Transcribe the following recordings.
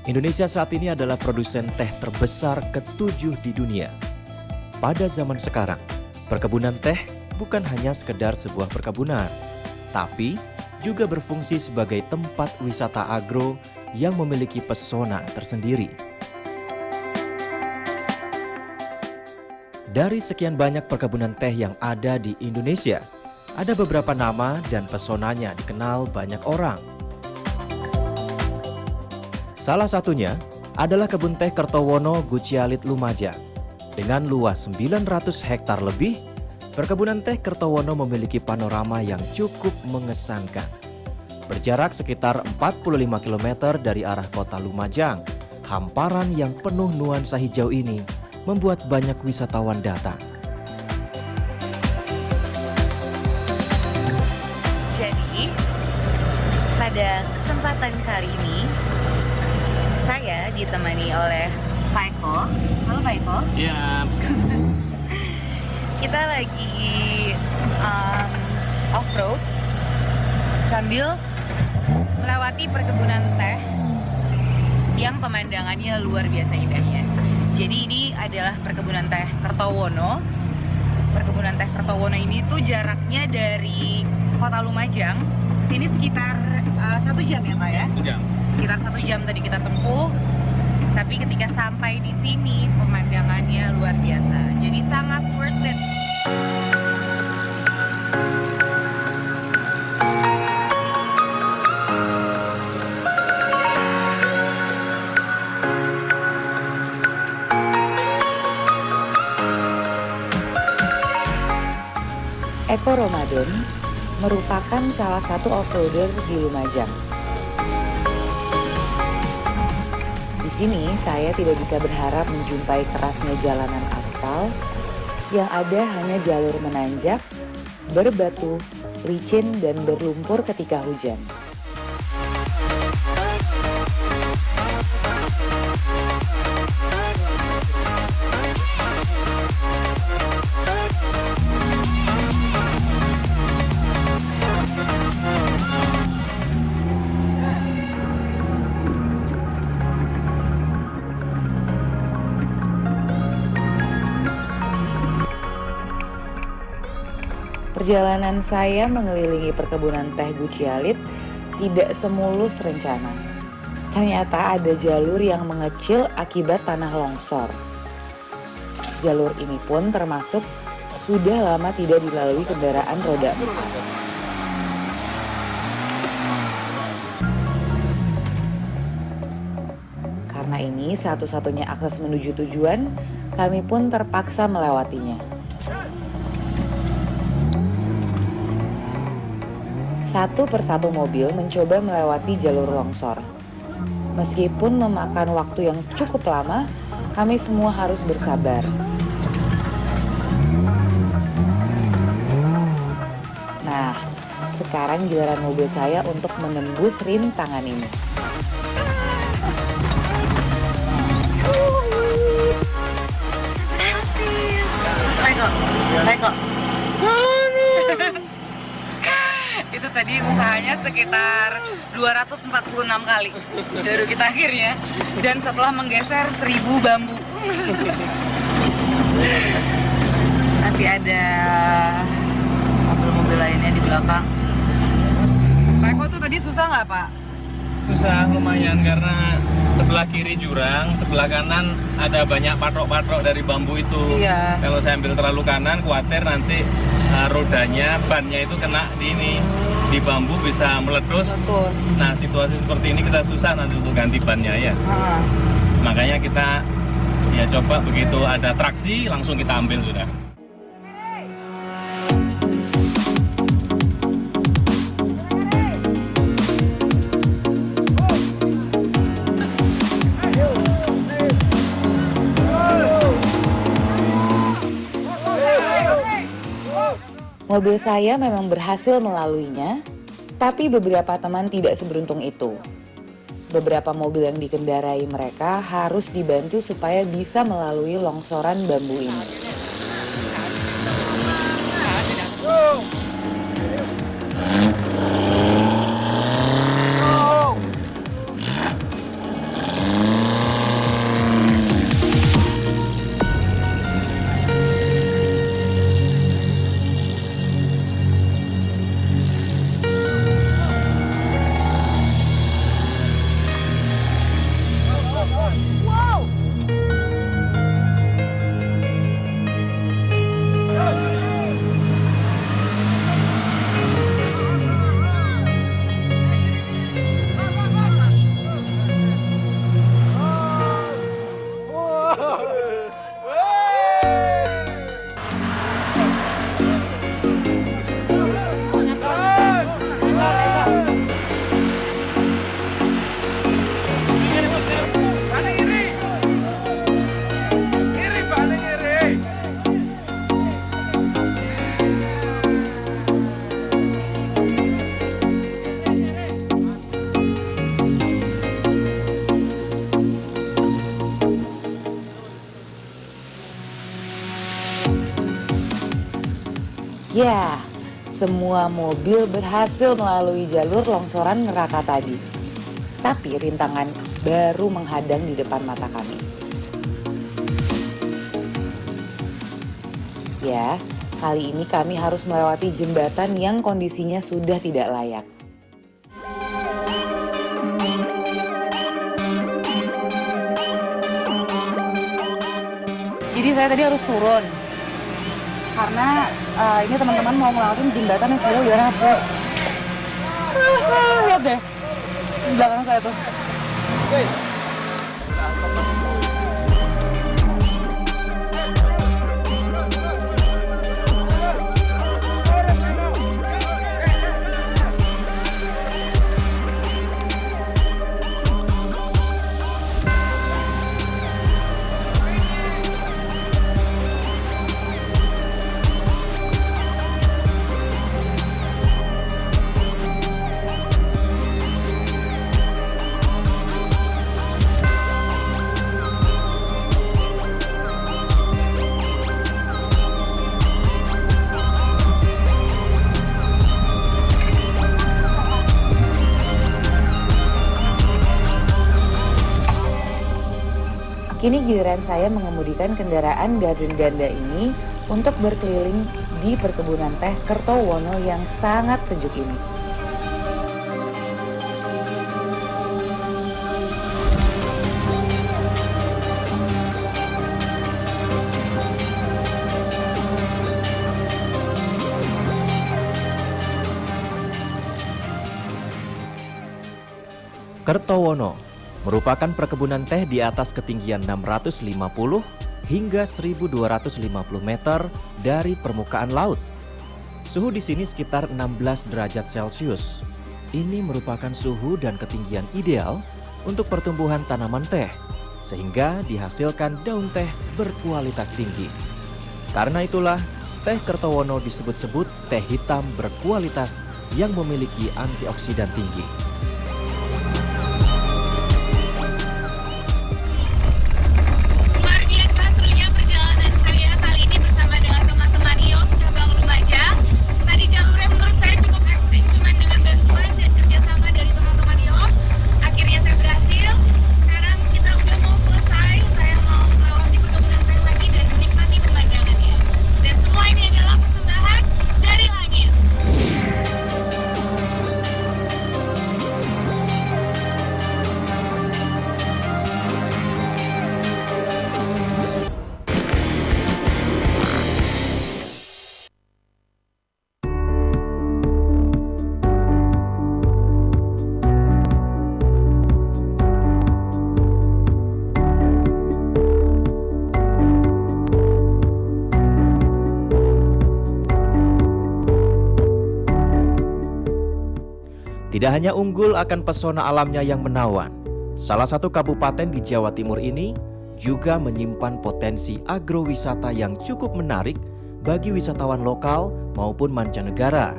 Indonesia saat ini adalah produsen teh terbesar ke-7 di dunia. Pada zaman sekarang, perkebunan teh bukan hanya sekedar sebuah perkebunan, tapi juga berfungsi sebagai tempat wisata agro yang memiliki pesona tersendiri. Dari sekian banyak perkebunan teh yang ada di Indonesia, ada beberapa nama dan pesonanya dikenal banyak orang. Salah satunya adalah kebun teh Kertowono Gucialit Lumajang. Dengan luas 900 hektar lebih, perkebunan teh Kertowono memiliki panorama yang cukup mengesankan. Berjarak sekitar 45 km dari arah kota Lumajang, hamparan yang penuh nuansa hijau ini membuat banyak wisatawan datang. Jadi, pada kesempatan kali ini, saya ditemani oleh Pak Eko. Halo Pak Eko. Siap. Kita lagi off-road sambil melewati perkebunan teh yang pemandangannya luar biasa indahnya. Jadi ini adalah perkebunan teh Kertowono. Perkebunan teh Kertowono ini tuh jaraknya dari kota Lumajang sini sekitar 1 jam ya Pak ya? 1 jam. Sekitar 1 jam tadi kita tempuh. Tapi ketika sampai di sini pemandangannya luar biasa. Jadi sangat worth it. Eko Ramadan merupakan salah satu off-roader di Lumajang. Di sini saya tidak bisa berharap menjumpai kerasnya jalanan aspal, yang ada hanya jalur menanjak, berbatu, licin, dan berlumpur ketika hujan. Perjalanan saya mengelilingi perkebunan teh Gucialit tidak semulus rencana. Ternyata ada jalur yang mengecil akibat tanah longsor. Jalur ini pun termasuk sudah lama tidak dilalui kendaraan roda 4. Karena ini satu-satunya akses menuju tujuan, kami pun terpaksa melewatinya. Satu persatu mobil mencoba melewati jalur longsor. Meskipun memakan waktu yang cukup lama, kami semua harus bersabar. Nah, sekarang giliran mobil saya untuk menembus rintangan ini. Eko. Itu tadi usahanya sekitar 246 kali baru kita akhirnya, dan setelah menggeser 1000 bambu. Masih ada mobil-mobil lainnya di belakang. Pak Eko tuh tadi susah nggak Pak? Susah lumayan karena sebelah kiri jurang, sebelah kanan ada banyak patok-patok dari bambu itu. Iya. Kalau saya ambil terlalu kanan, khawatir nanti rodanya, bannya itu kena di bambu bisa meletus. Nah, situasi seperti ini kita susah nanti untuk ganti bannya ya. Makanya kita ya coba begitu ada traksi langsung kita ambil sudah. Mobil saya memang berhasil melaluinya, tapi beberapa teman tidak seberuntung itu. Beberapa mobil yang dikendarai mereka harus dibantu supaya bisa melalui longsoran bambu ini. Ya, semua mobil berhasil melalui jalur longsoran neraka tadi. Tapi rintangan baru menghadang di depan mata kami. Ya, kali ini kami harus melewati jembatan yang kondisinya sudah tidak layak. Jadi saya tadi harus turun karena ini teman-teman mau ngelewatin jembatan yang sudah rapuh. Lihat deh di belakang saya tuh. Kini giliran saya mengemudikan kendaraan Garden Ganda ini untuk berkeliling di perkebunan teh Kertowono yang sangat sejuk ini. Kertowono merupakan perkebunan teh di atas ketinggian 650 hingga 1250 meter dari permukaan laut. Suhu di sini sekitar 16 derajat Celcius. Ini merupakan suhu dan ketinggian ideal untuk pertumbuhan tanaman teh, sehingga dihasilkan daun teh berkualitas tinggi. Karena itulah, teh Kertowono disebut-sebut teh hitam berkualitas yang memiliki antioksidan tinggi. Tidak hanya unggul akan pesona alamnya yang menawan, salah satu kabupaten di Jawa Timur ini juga menyimpan potensi agrowisata yang cukup menarik bagi wisatawan lokal maupun mancanegara.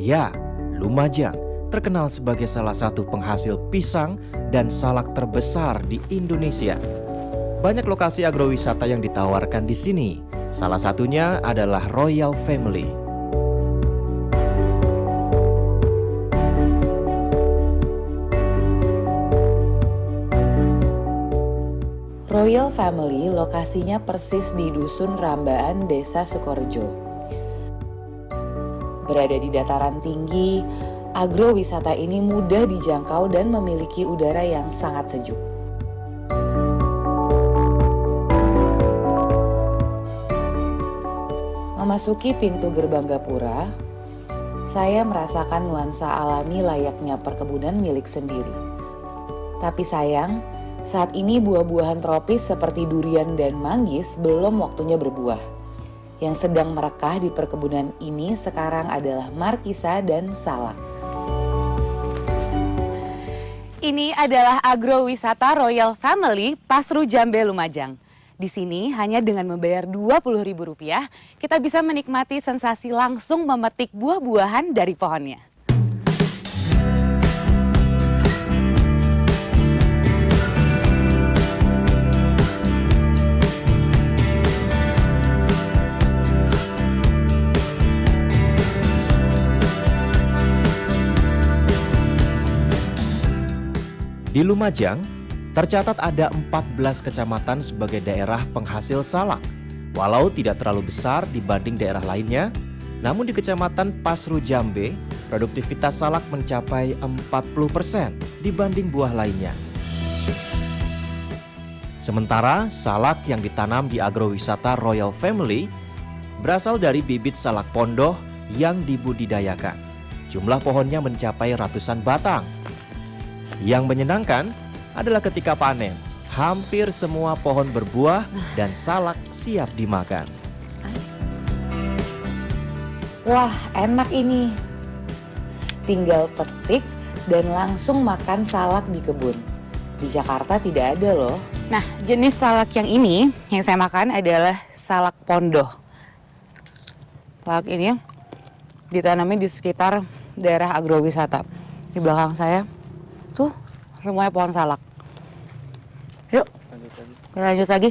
Ya, Lumajang terkenal sebagai salah satu penghasil pisang dan salak terbesar di Indonesia. Banyak lokasi agrowisata yang ditawarkan di sini. Salah satunya adalah Royal Family. Royal Family lokasinya persis di Dusun Rambaan, Desa Sukorejo. Berada di dataran tinggi, agrowisata ini mudah dijangkau dan memiliki udara yang sangat sejuk. Memasuki pintu gerbang gapura, saya merasakan nuansa alami layaknya perkebunan milik sendiri. Tapi sayang, saat ini buah-buahan tropis seperti durian dan manggis belum waktunya berbuah. Yang sedang merekah di perkebunan ini sekarang adalah markisa dan salak. Ini adalah agrowisata Royal Family Pasru Jambe Lumajang. Di sini hanya dengan membayar Rp20.000 kita bisa menikmati sensasi langsung memetik buah-buahan dari pohonnya. Di Lumajang, tercatat ada 14 kecamatan sebagai daerah penghasil salak. Walau tidak terlalu besar dibanding daerah lainnya, namun di Kecamatan Pasru Jambe, produktivitas salak mencapai 40% dibanding buah lainnya. Sementara salak yang ditanam di agrowisata Royal Family berasal dari bibit salak pondoh yang dibudidayakan. Jumlah pohonnya mencapai ratusan batang. Yang menyenangkan adalah ketika panen, hampir semua pohon berbuah dan salak siap dimakan. Wah, enak ini. Tinggal petik dan langsung makan salak di kebun. Di Jakarta tidak ada loh. Nah, jenis salak yang ini yang saya makan adalah salak pondoh. Salak ini ditanami di sekitar daerah agrowisata. Di belakang saya tuh semuanya pohon salak. Yuk, kita lanjut lagi.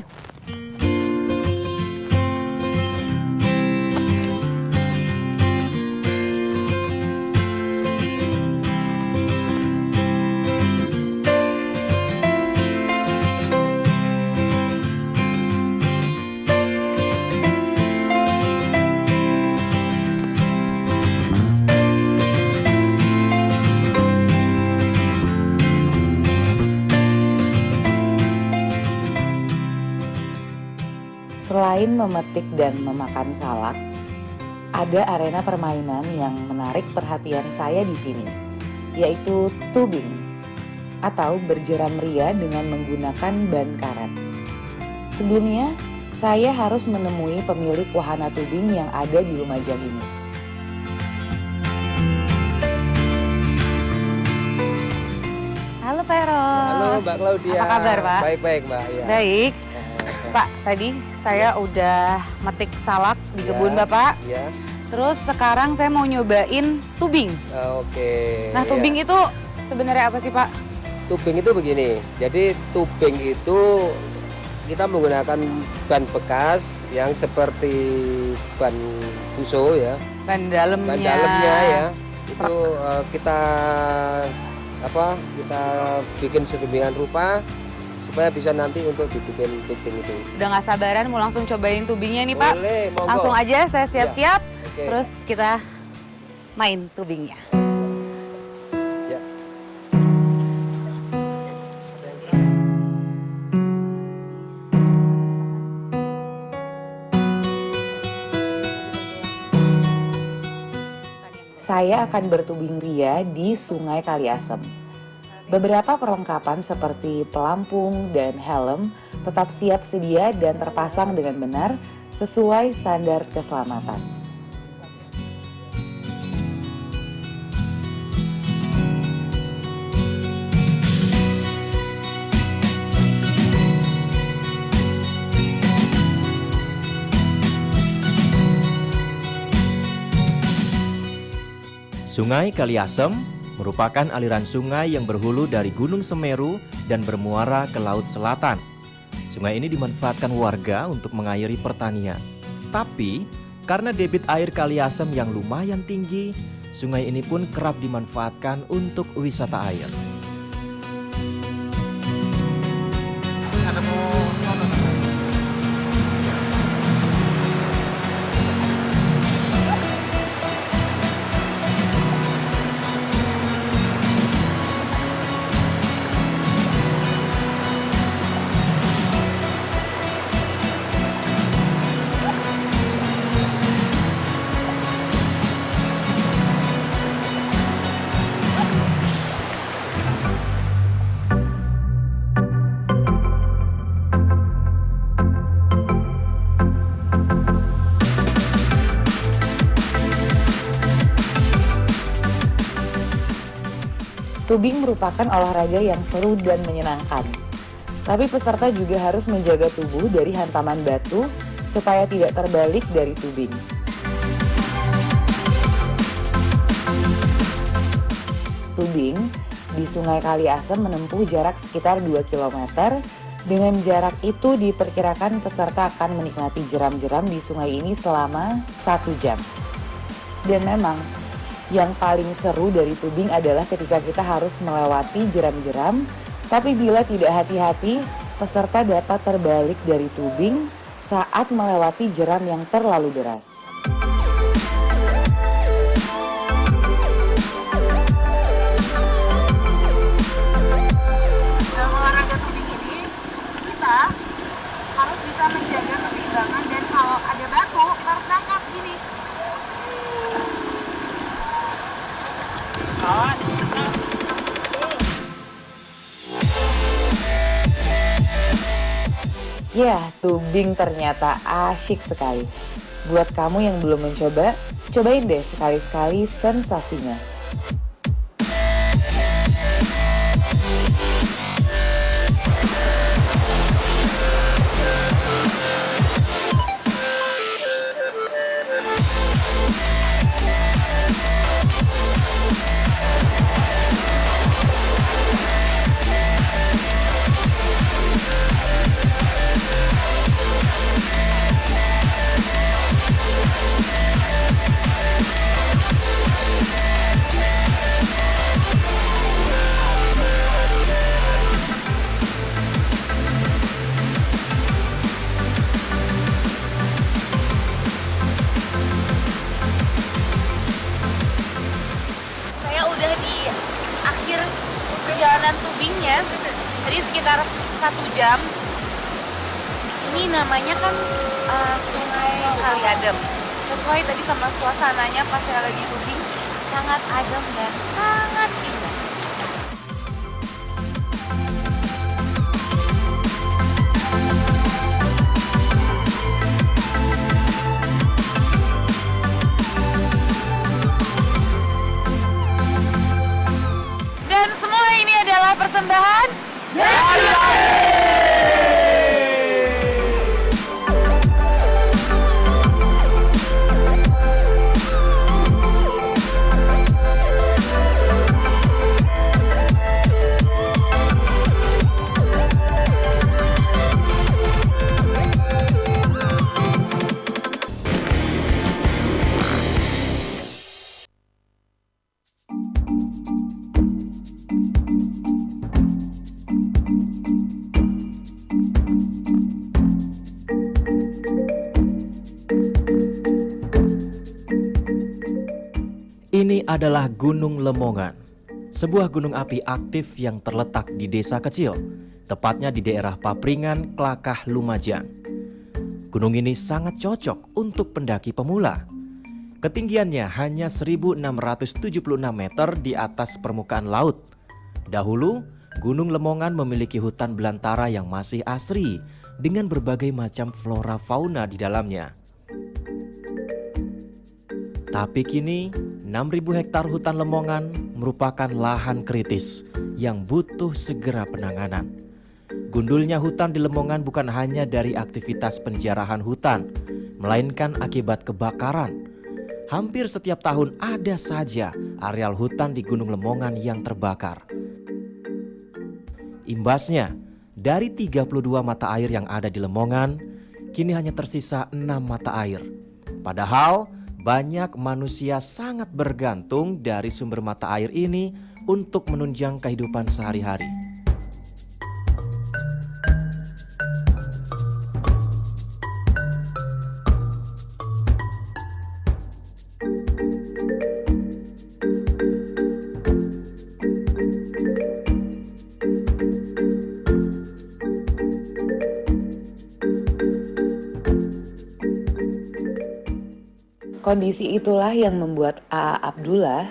Selain memetik dan memakan salak, ada arena permainan yang menarik perhatian saya di sini, yaitu tubing atau berjeram ria dengan menggunakan ban karet. Sebelumnya, saya harus menemui pemilik wahana tubing yang ada di Lumajang ini. Halo Pak Eros. Halo Mbak Claudia. Apa kabar Pak? Baik-baik Mbak. Ya. Baik. Pak, tadi saya udah metik salak di kebun Bapak. Iya. Terus sekarang saya mau nyobain tubing. Oke. Nah, tubing itu sebenarnya apa sih Pak? Tubing itu begini. Jadi tubing itu kita menggunakan ban bekas yang seperti ban buso ya. Ban dalamnya. Ban dalamnya ya. Itu kita bikin sedemikian rupa supaya bisa nanti untuk dibikin tubing itu. Udah nggak sabaran mau langsung cobain tubingnya nih Pak. Boleh, monggo. Langsung aja saya siap-siap. Ya, oke. Terus kita main tubingnya. Ya. Saya akan bertubing ria di Sungai Kaliasem. Beberapa perlengkapan seperti pelampung dan helm tetap siap sedia dan terpasang dengan benar sesuai standar keselamatan. Sungai Kaliasem merupakan aliran sungai yang berhulu dari Gunung Semeru dan bermuara ke Laut Selatan. Sungai ini dimanfaatkan warga untuk mengairi pertanian. Tapi, karena debit air Kaliasem yang lumayan tinggi, sungai ini pun kerap dimanfaatkan untuk wisata air. Tubing merupakan olahraga yang seru dan menyenangkan. Tapi peserta juga harus menjaga tubuh dari hantaman batu supaya tidak terbalik dari tubing. Tubing di Sungai Kaliasem menempuh jarak sekitar 2 km. Dengan jarak itu diperkirakan peserta akan menikmati jeram-jeram di sungai ini selama 1 jam. Dan memang yang paling seru dari tubing adalah ketika kita harus melewati jeram-jeram Tapi bila tidak hati-hati, peserta dapat terbalik dari tubing saat melewati jeram yang terlalu deras. Dalam olahraga tubing ini, kita harus bisa menjaga keseimbangan dan kalau ada batu, kita harus nangkap gini. Ya, tubing ternyata asyik sekali. Buat kamu yang belum mencoba, cobain deh sekali-sekali sensasinya. Perjalanan tubingnya tadi sekitar 1 jam. Ini namanya kan Sungai Kali Adem. Sesuai tadi sama suasananya pas saya lagi tubing, sangat adem dan sangat indah. Persembahan dari Ini adalah Gunung Lemongan, sebuah gunung api aktif yang terletak di desa kecil, tepatnya di daerah Papringan, Klakah, Lumajang. Gunung ini sangat cocok untuk pendaki pemula. Ketinggiannya hanya 1.676 meter di atas permukaan laut. Dahulu, Gunung Lemongan memiliki hutan belantara yang masih asri dengan berbagai macam flora fauna di dalamnya. Tapi kini 6.000 hektar hutan Lemongan merupakan lahan kritis yang butuh segera penanganan. Gundulnya hutan di Lemongan bukan hanya dari aktivitas penjarahan hutan, melainkan akibat kebakaran. Hampir setiap tahun ada saja areal hutan di Gunung Lemongan yang terbakar. Imbasnya, dari 32 mata air yang ada di Lemongan, kini hanya tersisa 6 mata air. Padahal banyak manusia sangat bergantung dari sumber mata air ini untuk menunjang kehidupan sehari-hari. Kondisi itulah yang membuat A. Abdullah,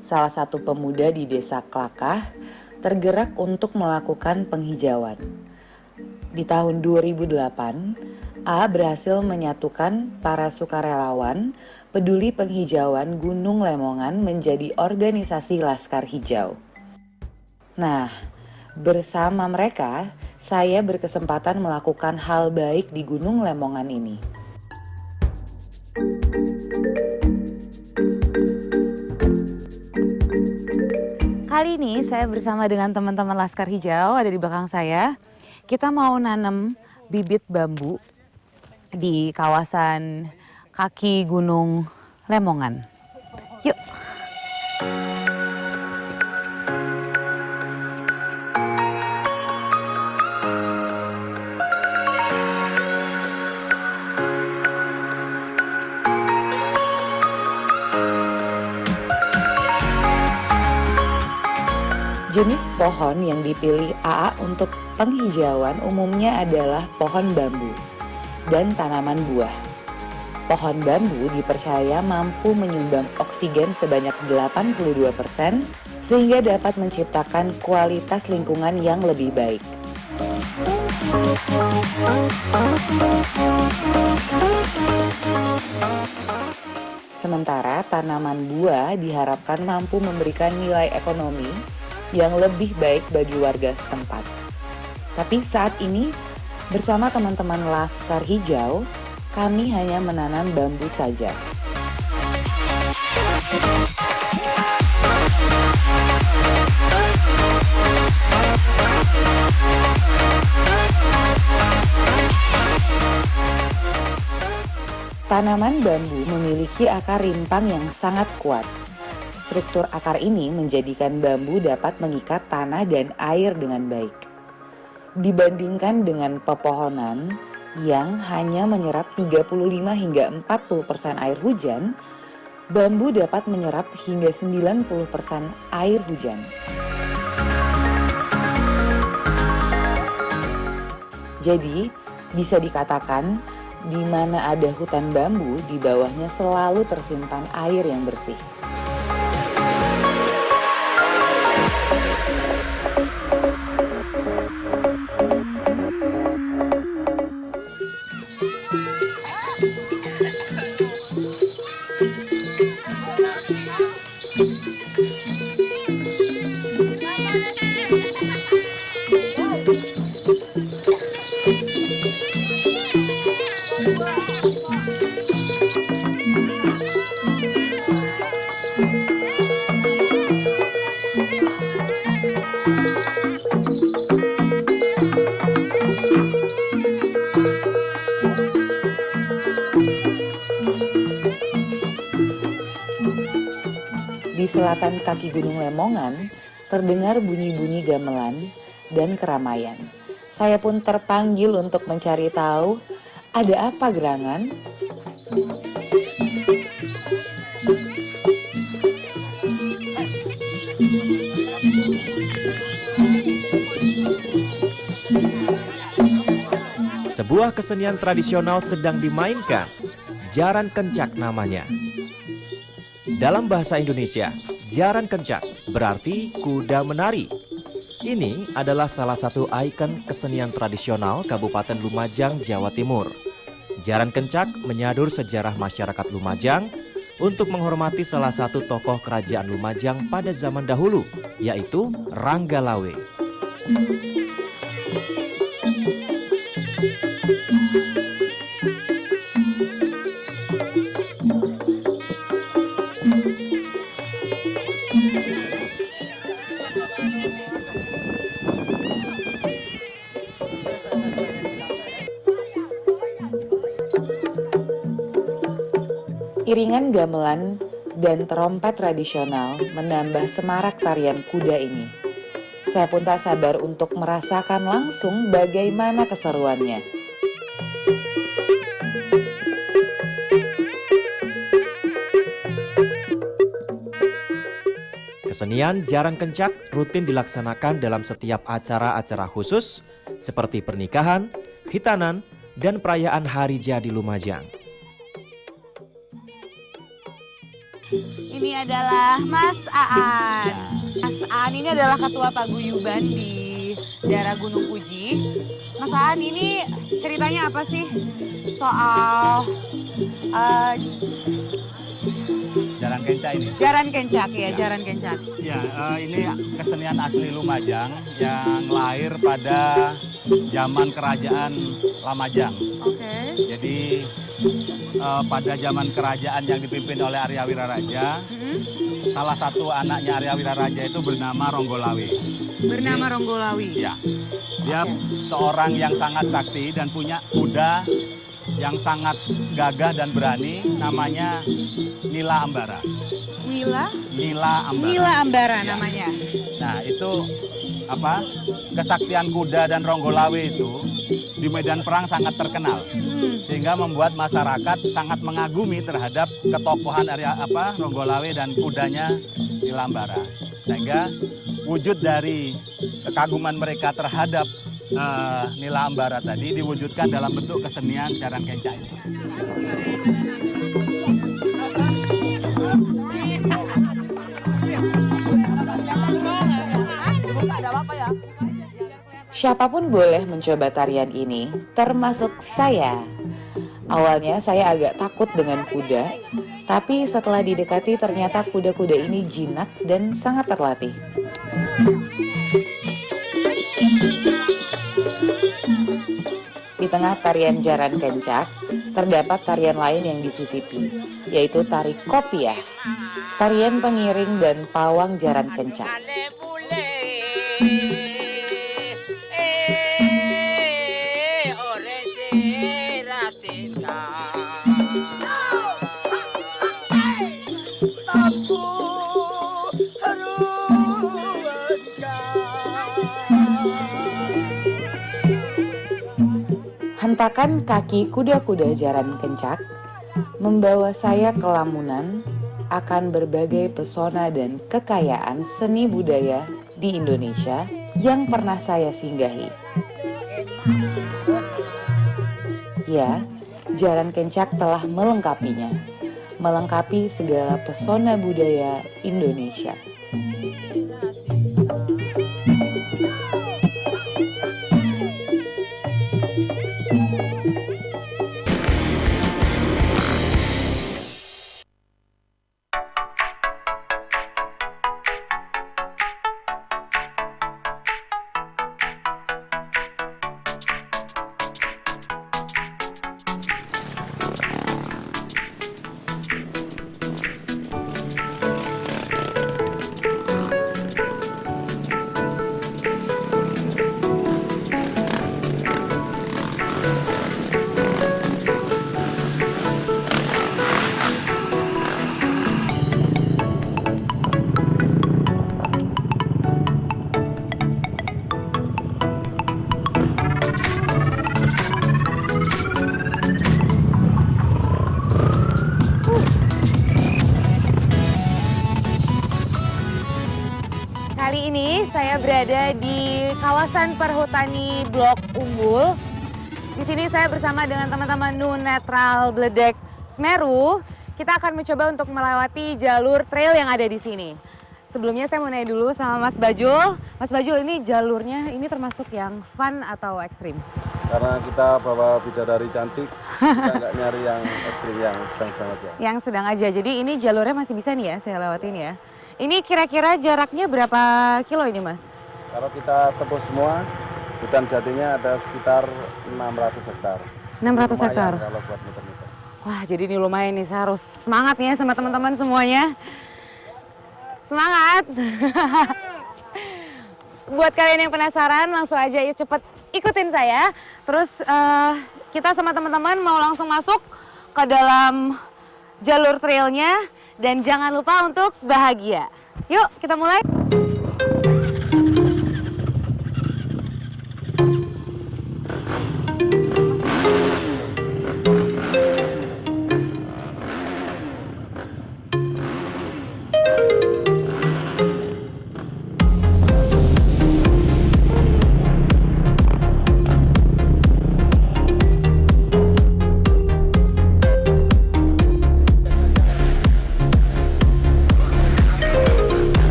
salah satu pemuda di desa Klakah, tergerak untuk melakukan penghijauan. Di tahun 2008, A berhasil menyatukan para sukarelawan peduli penghijauan Gunung Lemongan menjadi organisasi Laskar Hijau. Nah, bersama mereka, saya berkesempatan melakukan hal baik di Gunung Lemongan ini. Kali ini saya bersama dengan teman-teman Laskar Hijau ada di belakang saya. Kita mau nanam bibit bambu di kawasan kaki Gunung Lemongan. Yuk. Jenis pohon yang dipilih AA untuk penghijauan umumnya adalah pohon bambu dan tanaman buah. Pohon bambu dipercaya mampu menyumbang oksigen sebanyak 82% sehingga dapat menciptakan kualitas lingkungan yang lebih baik. Sementara tanaman buah diharapkan mampu memberikan nilai ekonomi yang lebih baik bagi warga setempat. Tapi saat ini bersama teman-teman Laskar Hijau, kami hanya menanam bambu saja. Tanaman bambu memiliki akar rimpang yang sangat kuat. Struktur akar ini menjadikan bambu dapat mengikat tanah dan air dengan baik. Dibandingkan dengan pepohonan yang hanya menyerap 35 hingga 40% air hujan, bambu dapat menyerap hingga 90% air hujan. Jadi, bisa dikatakan di mana ada hutan bambu, di bawahnya selalu tersimpan air yang bersih. Di selatan kaki Gunung Lemongan, terdengar bunyi-bunyi gamelan dan keramaian. Saya pun terpanggil untuk mencari tahu ada apa gerangan. Sebuah kesenian tradisional sedang dimainkan, jaran kencak namanya. Dalam bahasa Indonesia, jaran kencak berarti kuda menari. Ini adalah salah satu ikon kesenian tradisional Kabupaten Lumajang, Jawa Timur. Jaran kencak menyadur sejarah masyarakat Lumajang untuk menghormati salah satu tokoh kerajaan Lumajang pada zaman dahulu, yaitu Ranggalawe. Iringan gamelan dan trompet tradisional menambah semarak tarian kuda ini. Saya pun tak sabar untuk merasakan langsung bagaimana keseruannya. Kesenian jaran kencak rutin dilaksanakan dalam setiap acara-acara khusus seperti pernikahan, khitanan, dan perayaan Hari Jadi Lumajang. Ini adalah Mas Aan. Mas Aan ini adalah ketua paguyuban di daerah Gunung Puji. Mas Aan ini ceritanya apa sih soal jaran kencak ini? Jaran kencak ya, jaran kencak. Ya, ini kesenian asli Lumajang yang lahir pada zaman kerajaan Lamajang. Oke. Jadi pada zaman kerajaan yang dipimpin oleh Arya Wiraraja, salah satu anaknya Arya Wiraraja itu bernama Ronggolawe. Bernama Ronggolawe. Ya, dia seorang yang sangat sakti dan punya kuda yang sangat gagah dan berani, namanya Nila Ambara. Nila Ambara Ya. Namanya. Nah, itu apa? Kesaktian kuda dan Ronggolawe itu di medan perang sangat terkenal. Sehingga membuat masyarakat sangat mengagumi terhadap ketokohan Ronggolawe dan kudanya Nila Ambara. Sehingga wujud dari kekaguman mereka terhadap nila ambara tadi diwujudkan dalam bentuk kesenian jaran kencak ini. Siapapun boleh mencoba tarian ini, termasuk saya. Awalnya saya agak takut dengan kuda, tapi setelah didekati ternyata kuda-kuda ini jinak dan sangat terlatih. Di tengah tarian jaran kencak, terdapat tarian lain yang disisipi, yaitu tari kopiah, tarian pengiring dan pawang jaran kencak. Hentakan kaki kuda-kuda jaran kencak membawa saya ke Lamunan akan berbagai pesona dan kekayaan seni budaya di Indonesia yang pernah saya singgahi. Ya, jaran kencak telah melengkapinya, melengkapi segala pesona budaya Indonesia. Kali ini saya berada di kawasan perhutani Blok Umbul. Di sini saya bersama dengan teman-teman Nunetral Bledek Semeru. Kita akan mencoba untuk melewati jalur trail yang ada di sini. Sebelumnya saya mau nanya dulu sama Mas Bajul. Mas Bajul, ini jalurnya ini termasuk yang fun atau ekstrim? Karena kita bawa bidadari cantik, kita nggak nyari yang ekstrim, yang sedang-sedang aja. Yang sedang aja. Jadi ini jalurnya masih bisa nih ya saya lewatin ya. Ini kira-kira jaraknya berapa kilo ini, Mas? Kalau kita tempuh semua, hutan jatinya ada sekitar 600 hektar. 600 hektar? Kalau buat muter-muter. Wah, jadi ini lumayan nih, saya harus semangat ya sama teman-teman semuanya. Semangat! Buat kalian yang penasaran, langsung aja ya cepet ikutin saya. Terus kita sama teman-teman mau langsung masuk ke dalam jalur trailnya. Dan jangan lupa untuk bahagia. Yuk, kita mulai.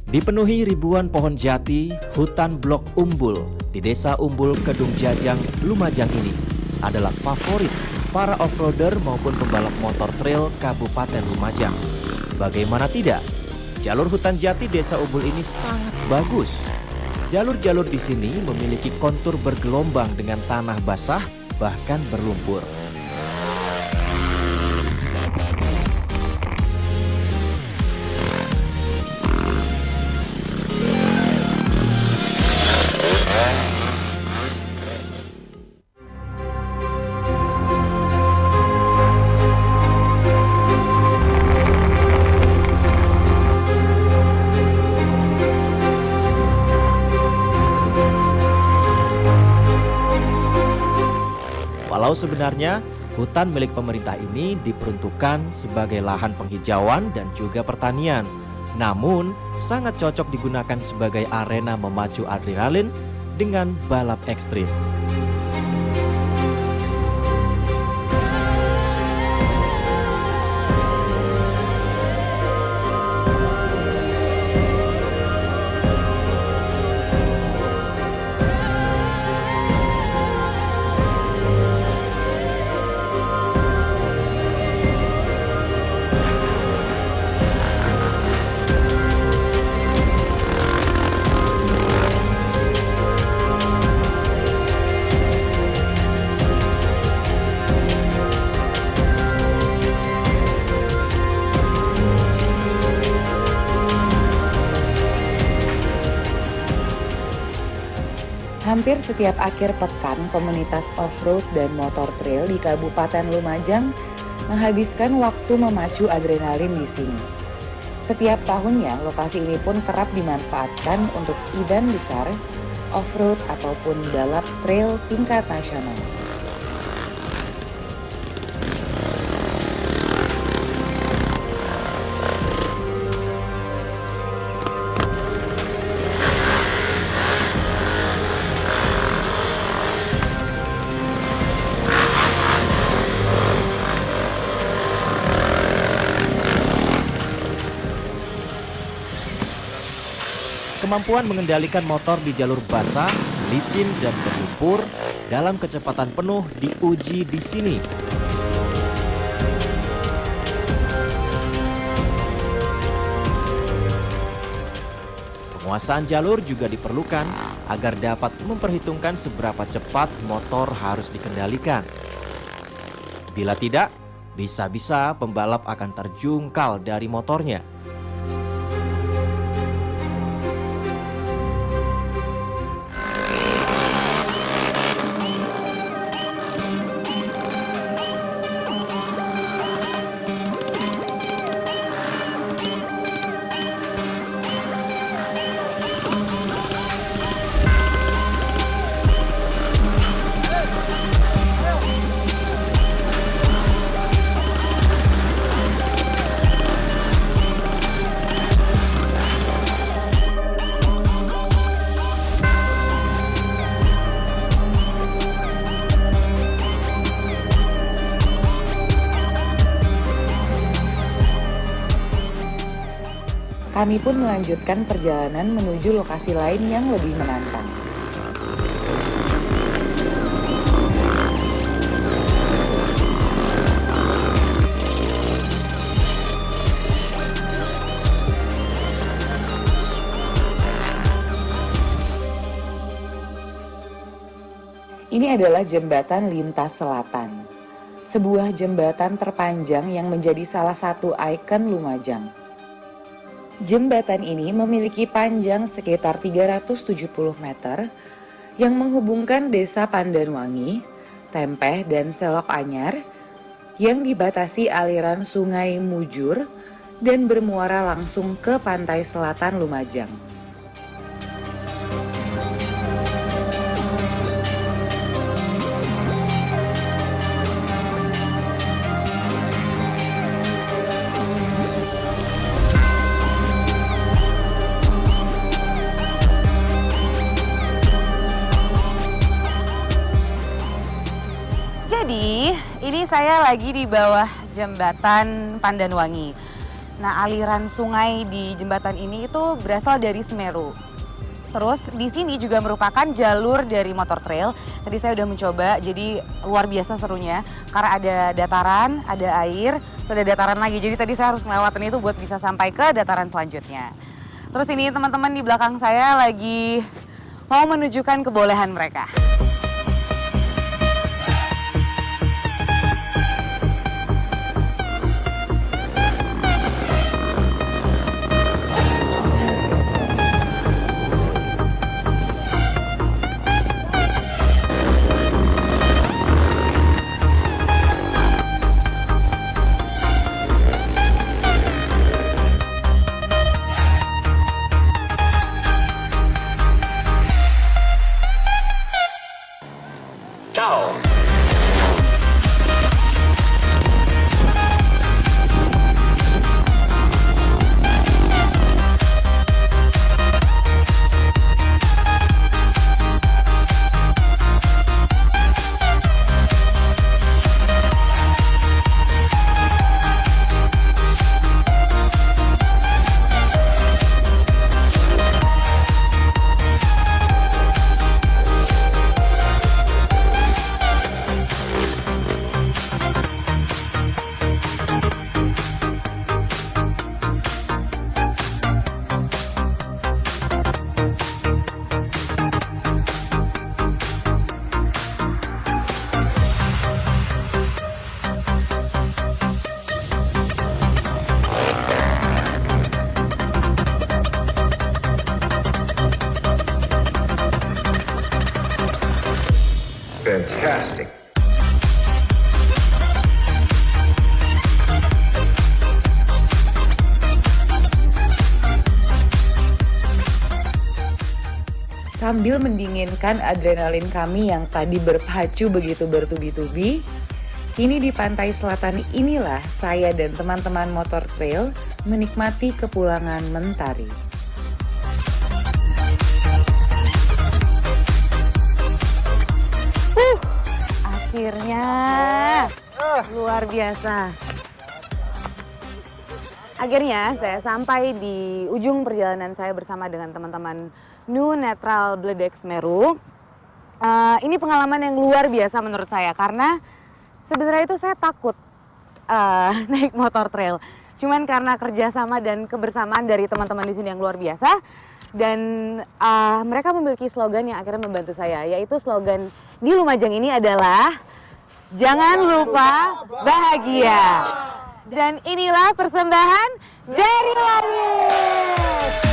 Dipenuhi ribuan pohon jati, hutan Blok Umbul di Desa Umbul, Kedung Jajang, Lumajang ini adalah favorit para off-roader maupun pembalap motor trail Kabupaten Lumajang. Bagaimana tidak? Jalur hutan jati Desa Umbul ini sangat bagus. Jalur-jalur di sini memiliki kontur bergelombang dengan tanah basah bahkan berlumpur. Walau sebenarnya hutan milik pemerintah ini diperuntukkan sebagai lahan penghijauan dan juga pertanian, namun sangat cocok digunakan sebagai arena memacu adrenalin dengan balap ekstrim. Hampir setiap akhir pekan, komunitas off-road dan motor trail di Kabupaten Lumajang menghabiskan waktu memacu adrenalin di sini. Setiap tahunnya, lokasi ini pun kerap dimanfaatkan untuk event besar, off-road ataupun balap trail tingkat nasional. Kemampuan mengendalikan motor di jalur basah, licin, dan berlumpur dalam kecepatan penuh diuji di sini. Penguasaan jalur juga diperlukan agar dapat memperhitungkan seberapa cepat motor harus dikendalikan. Bila tidak, bisa-bisa pembalap akan terjungkal dari motornya. Kami pun melanjutkan perjalanan menuju lokasi lain yang lebih menantang. Ini adalah jembatan lintas selatan, sebuah jembatan terpanjang yang menjadi salah satu ikon Lumajang. Jembatan ini memiliki panjang sekitar 370 meter yang menghubungkan Desa Pandanwangi, Tempeh, dan Selok Anyar yang dibatasi aliran Sungai Mujur dan bermuara langsung ke pantai selatan Lumajang. Jadi, ini saya lagi di bawah jembatan Pandanwangi. Nah, aliran sungai di jembatan ini itu berasal dari Semeru. Terus di sini juga merupakan jalur dari motor trail. Tadi saya udah mencoba, jadi luar biasa serunya. Karena ada dataran, ada air, ada dataran lagi. Jadi tadi saya harus melewati itu buat bisa sampai ke dataran selanjutnya. Terus ini teman-teman di belakang saya lagi mau menunjukkan kebolehan mereka. Fantastic. Sambil mendinginkan adrenalin kami yang tadi berpacu begitu bertubi-tubi, kini di pantai selatan inilah saya dan teman-teman motor trail menikmati kepulangan Mentari. Akhirnya luar biasa. Akhirnya saya sampai di ujung perjalanan saya bersama dengan teman-teman New Natural Bledek Semeru. Ini pengalaman yang luar biasa menurut saya karena sebenarnya itu saya takut naik motor trail. Cuman karena kerjasama dan kebersamaan dari teman-teman di sini yang luar biasa dan mereka memiliki slogan yang akhirnya membantu saya, yaitu slogan di Lumajang ini adalah jangan lupa bahagia. Dan inilah persembahan dari langit.